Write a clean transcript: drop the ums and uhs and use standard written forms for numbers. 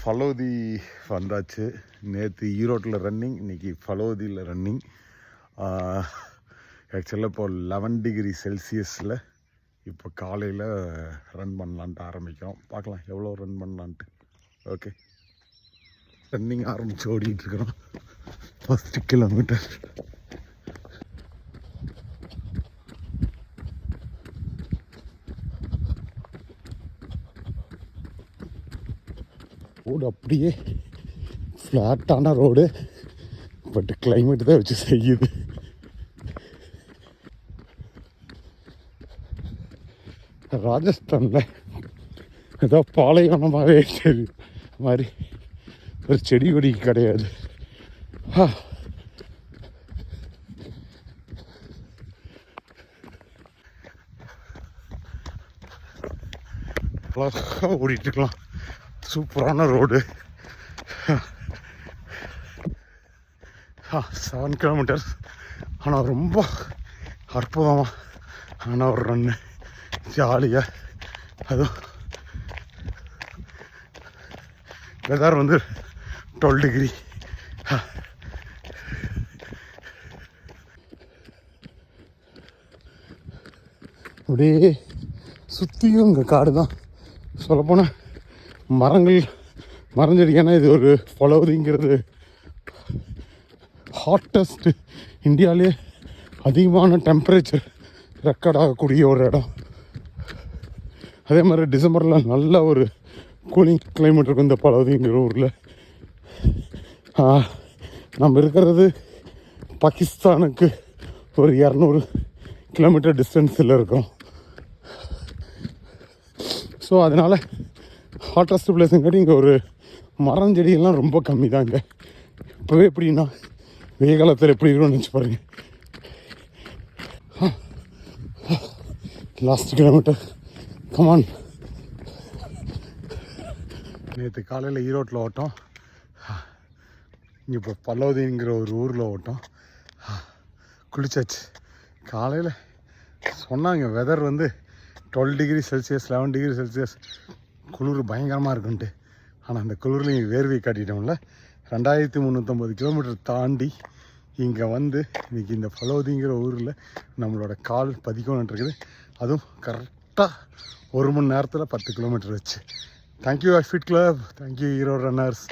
ஃபலோதி வந்தாச்சு. நேற்று ஈரோட்டில் ரன்னிங், இன்றைக்கி ஃபலோதியில் ரன்னிங். ஆக்சுவலாக இப்போ 11 டிகிரி செல்சியஸில் இப்போ காலையில் ரன் பண்ணலான்ட்டு ஆரம்பிக்கிறோம். பார்க்கலாம் எவ்வளோ ரன் பண்ணலான்ட்டு. ஓகே, ரன்னிங் ஆரம்பித்து ஓடிட்டுருக்குறோம். First kilometre. ரோடு அப்படியே ஃப்ளாட்டான ரோடு, பட் கிளைமேட் தான் வச்சு செய்யுது. ராஜஸ்தானில் ஏதோ பாலைவனமாகவே சரி மாதிரி ஒரு செடி கொடி கிடையாது. அழகாக ஓடிட்டுருக்கலாம். சூப்பரான ரோடு. 7 கிலோமீட்டர்ஸ். ஆனால் ரொம்ப அற்புதமாக ஆனால் ஒரு ரன்னு, ஜாலியாக. அதுவும் வெதர் வந்து 12 டிகிரி. அப்படியே சுற்றியும் இங்கே காடு தான். சொல்லப்போனால் மரஞ்செடி. ஏன்னா இது ஒரு ஃபலோதிங்கிறது ஹாட்டஸ்ட், இந்தியாவிலே அதிகமான டெம்பரேச்சர் ரெக்கார்ட் ஆகக்கூடிய ஒரு இடம். அதே மாதிரி டிசம்பரில் நல்ல ஒரு கூலிங் கிளைமேட் இருக்கும் இந்த ஃபலோதிங்கிற ஊரில். நம்ம இருக்கிறது பாகிஸ்தானுக்கு ஒரு 200 கிலோமீட்டர் டிஸ்டன்ஸில் இருக்கோம். ஸோ அதனால் ஹாட்டஸ்ட் பிளேஸுங்காட்டி இங்கே ஒரு மரஞ்செடியெல்லாம் ரொம்ப கம்மி தான் இங்கே. இப்போவே எப்படின்னா வெய்ய காலத்தில் எப்படி இருக்கும்னு நினச்சி பாருங்கள். Last kilometre, come on. நேற்று காலையில் ஈரோட்டில் ஓட்டோம், இங்கே இப்போ ஃபலோதிங்கிற ஒரு ஊரில் ஓட்டோம். குளிச்சாச்சு. காலையில் சொன்னாங்க வெதர் வந்து 12 டிகிரி செல்சியஸ் 11 டிகிரி செல்சியஸ் குளிர் பயங்கரமாக இருக்குன்ட்டு. ஆனால் அந்த குளிரில் வேர்வை காட்டிட்டோம்ல. 2350 கிலோமீட்டர் தாண்டி இங்கே வந்து இன்றைக்கி இந்த ஃபலோதிங்கிற ஊரில் நம்மளோட கால் பதிக்கணுன்ட்டு இருக்குது. அதுவும் கரெக்டாக 1 மணி நேரத்தில் 10 கிலோமீட்டர் வச்சு. Thank you iFit club, thank you Erode runners.